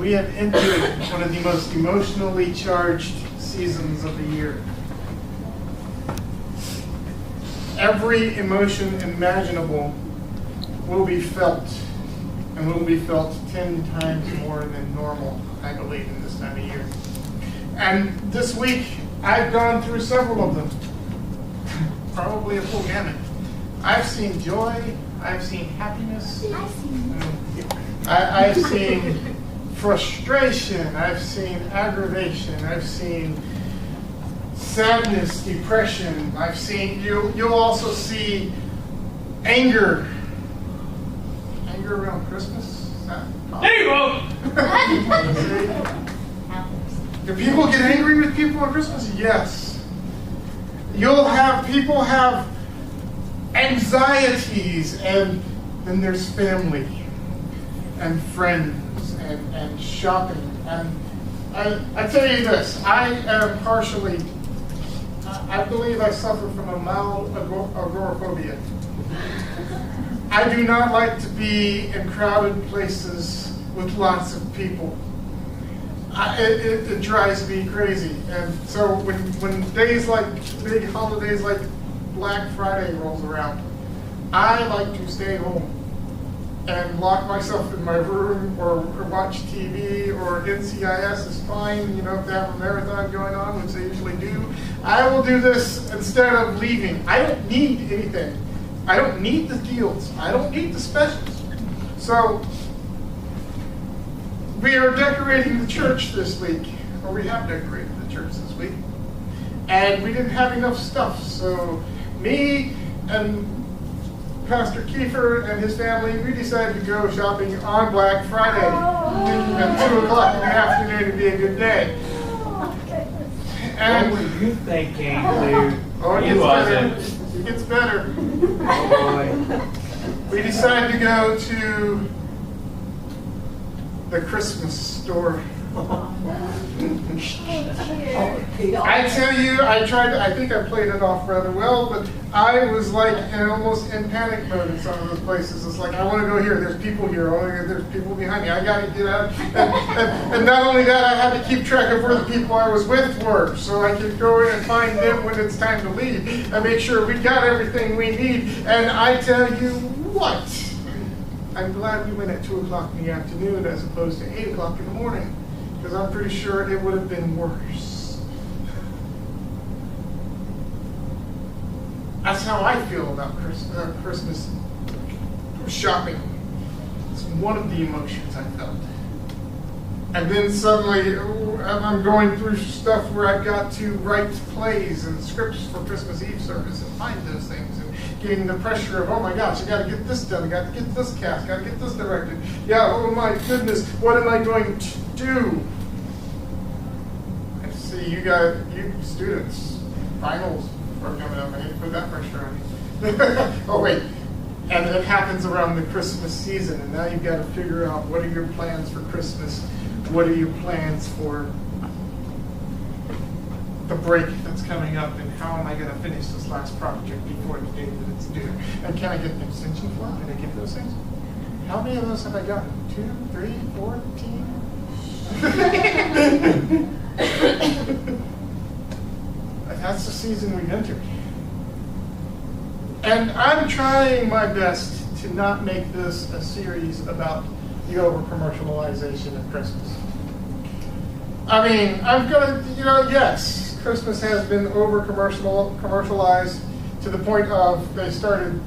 we have entered one of the most emotionally charged seasons of the year. Every emotion imaginable will be felt, and will be felt 10 times more than normal, I believe, in this time of year. And this week, I've gone through several of them. Probably a full gamut. I've seen joy, I've seen happiness, I've seen frustration, I've seen aggravation, I've seen sadness, depression, I've seen, you'll also see anger. Anger around Christmas? There you go! Do people get angry with people on Christmas? Yes. You'll have people have anxieties, and then there's family and friends and shopping. And I tell you this, I am partially, I believe I suffer from a mild agoraphobia. I do not like to be in crowded places with lots of people. It drives me crazy. And so when days like, big holidays like Black Friday rolls around, I like to stay home and lock myself in my room or watch TV, or NCIS is fine, if they have a marathon going on, which they usually do. I will do this instead of leaving. I don't need anything. I don't need the deals. I don't need the specials. So we are decorating the church this week, or we have decorated the church this week, and we didn't have enough stuff. So me and Pastor Kiefer and his family, we decided to go shopping on Black Friday, thinking that 2 o'clock in the afternoon would be a good day. And what were you thinking, dude? Oh, it gets better. It gets better. Oh boy. We decided to go to the Christmas store. I tell you, I think I played it off rather well, but I was like almost in panic mode in some of those places. It's like, I want to go here, there's people here, there's people behind me, I got to get out. And not only that, I had to keep track of where the people I was with were, so I could go in and find them when it's time to leave, and make sure we got everything we need. And I tell you what, I'm glad we went at 2 o'clock in the afternoon as opposed to 8 o'clock in the morning, because I'm pretty sure it would have been worse. That's how I feel about Christmas shopping. It's one of the emotions I felt. And then suddenly, I'm going through stuff where I've got to write plays and scripts for Christmas Eve service and find those things, and getting the pressure of, oh my gosh, I got to get this done, I got to get this cast, got to get this directed. Yeah, oh my goodness, what am I going to do? I see you students, finals are coming up. I need to put that pressure on you. Oh wait, and it happens around the Christmas season, and now you've got to figure out, what are your plans for Christmas? What are your plans for the break that's coming up, and how am I going to finish this last project before the day that it's due? And can I get an extension form? Can I get those things? How many of those have I gotten? 2, 3, 14? That's the season we've entered. And I'm trying my best to not make this a series about the over-commercialization of Christmas. I mean, I'm going to, yes, Christmas has been over-commercialized to the point of they started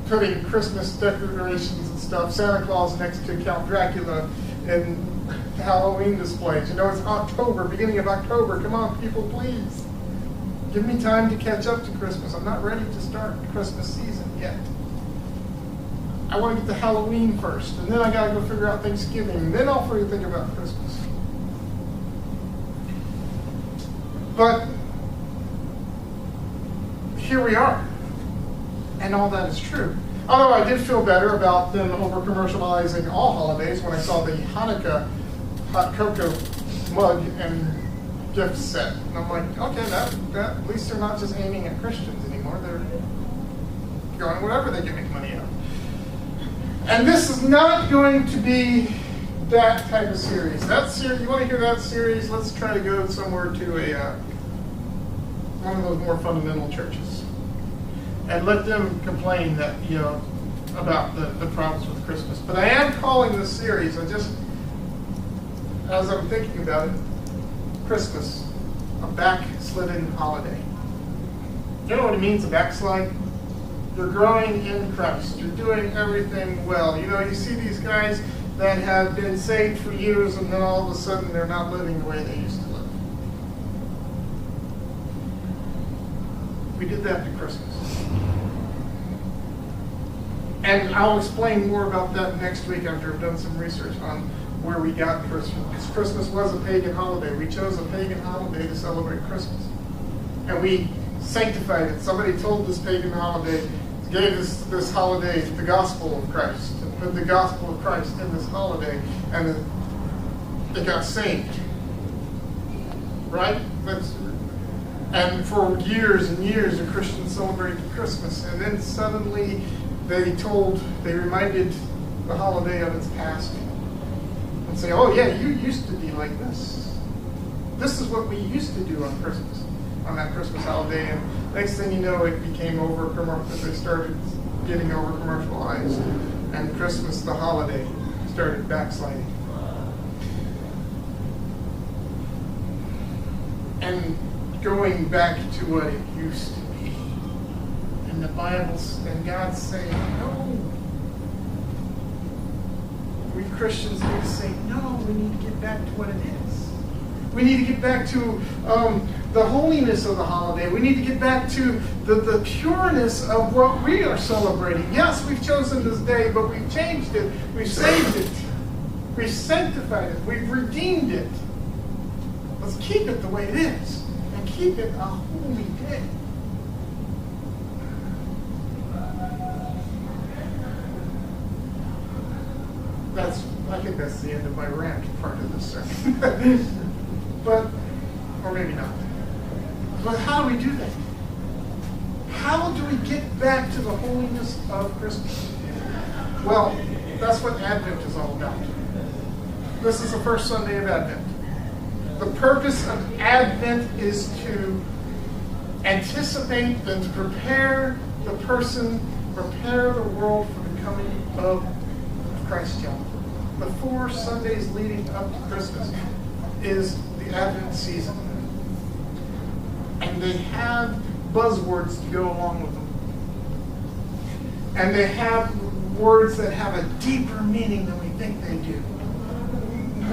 putting Christmas decorations and stuff, Santa Claus next to Count Dracula, and Halloween displays. It's October, beginning of October. Come on, people, please. Give me time to catch up to Christmas. I'm not ready to start the Christmas season yet. I want to get to Halloween first, and then I got to go figure out Thanksgiving, and then I'll really think about Christmas. But here we are, and all that is true. Although I did feel better about them over-commercializing all holidays when I saw the Hanukkah hot cocoa mug and gift set. And I'm like, okay, that at least they're not just aiming at Christians anymore. They're going whatever they can make money out of. And this is not going to be that type of series. That series, you want to hear that series? Let's try to go somewhere to a one of those more fundamental churches, and let them complain that about the problems with Christmas. But I am calling this series. As I'm thinking about it, Christmas, a backslidden holiday. You know what it means to backslide? You're growing in Christ. You're doing everything well. You see these guys that have been saved for years, and then all of a sudden they're not living the way they used to live. We did that to Christmas. And I'll explain more about that next week after I've done some research on where we got Christmas. Because Christmas was a pagan holiday. We chose a pagan holiday to celebrate Christmas. And we sanctified it. Somebody told this pagan holiday, gave this holiday the gospel of Christ. And put the gospel of Christ in this holiday. And they got saved. Right? And for years and years, the Christians celebrated Christmas. And then suddenly they reminded the holiday of its past. And say, oh yeah, you used to be like this. This is what we used to do on Christmas, on that Christmas holiday. And next thing you know, it became they started getting over commercialized. And Christmas, the holiday, started backsliding. And going back to what it used to be. And the Bible and God's saying, no. We Christians need to say, no, we need to get back to what it is. We need to get back to the holiness of the holiday. We need to get back to the pureness of what we are celebrating. Yes, we've chosen this day, but we've changed it. We've saved it. We've sanctified it. We've redeemed it. Let's keep it the way it is. And keep it a holy day. I think that's the end of my rant part of this sermon. Or maybe not. But how do we do that? How do we get back to the holiness of Christmas? Well, that's what Advent is all about. This is the first Sunday of Advent. The purpose of Advent is to anticipate and to prepare the world for the coming of Christ child. The 4 Sundays leading up to Christmas is the Advent season. And they have buzzwords to go along with them. And they have words that have a deeper meaning than we think they do.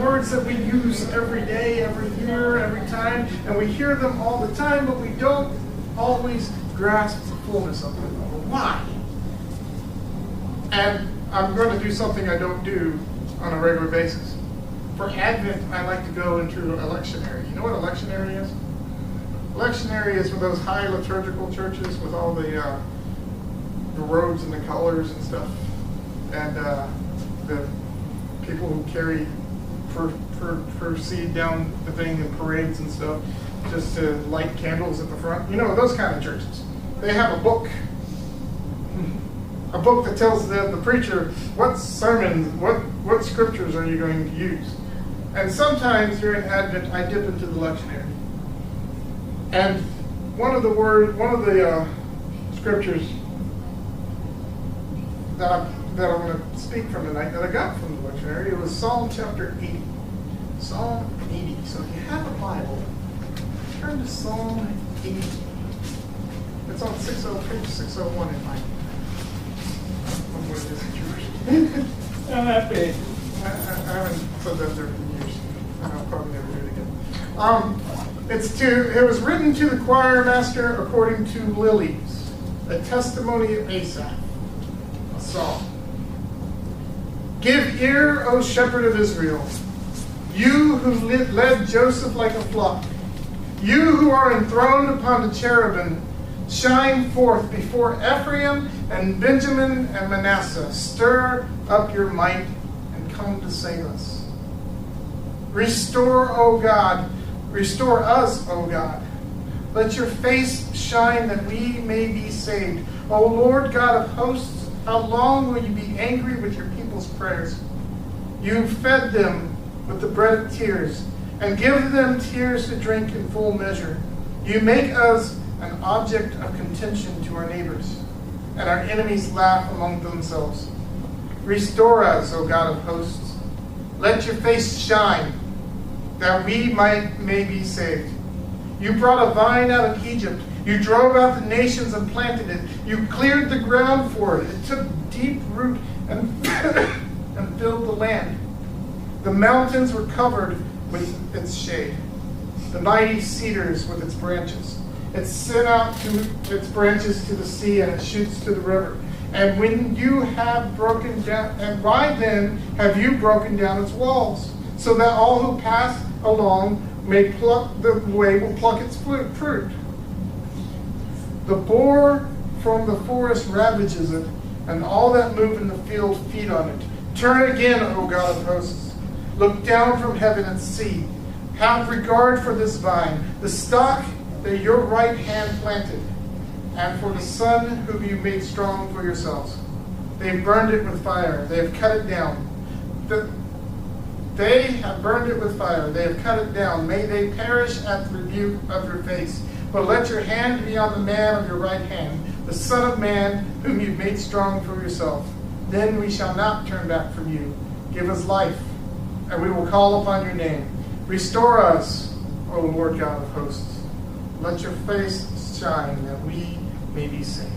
Words that we use every day, every year, every time, and we hear them all the time, but we don't always grasp the fullness of them. Why? And I'm going to do something I don't do on a regular basis. For Advent, I like to go into a lectionary. You know what a lectionary is? A lectionary is for those high liturgical churches with all the robes and the colors and stuff, and the people who carry proceed down the thing in parades and stuff, just to light candles at the front. You know, those kind of churches. They have a book that tells the preacher what sermons, what scriptures are you going to use. And sometimes during Advent, I dip into the lectionary. And one of the scriptures that I'm going to speak from tonight that I got from the lectionary, it was Psalm chapter 80. Psalm 80. So if you have a Bible, turn to Psalm 80. It's on page 601 in mine. What is it, yours? I'm happy. I haven't said that there in years. I'll probably never do it again. It was written to the choir master according to Lilies, a testimony of Asaph, a song. Give ear, O shepherd of Israel, you who led Joseph like a flock, you who are enthroned upon the cherubim, shine forth before Ephraim and Benjamin and Manasseh. Stir up your might and come to save us. Restore, O God. Restore us, O God. Let your face shine that we may be saved. O Lord God of hosts, how long will you be angry with your people's prayers? You fed them with the bread of tears, and give them tears to drink in full measure. You make us an object of contention to our neighbors, and our enemies laugh among themselves. Restore us, O God of hosts. Let your face shine, that we may be saved. You brought a vine out of Egypt. You drove out the nations and planted it. You cleared the ground for it. It took deep root and, and filled the land. The mountains were covered with its shade, the mighty cedars with its branches. It sent out its branches to the sea, and it shoots to the river. And when you have broken down, and why then have you broken down its walls, so that all who pass along may pluck the way will pluck its fruit? The boar from the forest ravages it, and all that move in the field feed on it. Turn again, O God of hosts. Look down from heaven and see. Have regard for this vine, the stock that your right hand planted, and for the son whom you made strong for yourselves. They have burned it with fire. They have cut it down. They have burned it with fire. They have cut it down. May they perish at the rebuke of your face. But let your hand be on the man of your right hand, the Son of Man, whom you made strong for yourself. Then we shall not turn back from you. Give us life, and we will call upon your name. Restore us, O Lord God of hosts. Let your face shine, that we may be saved.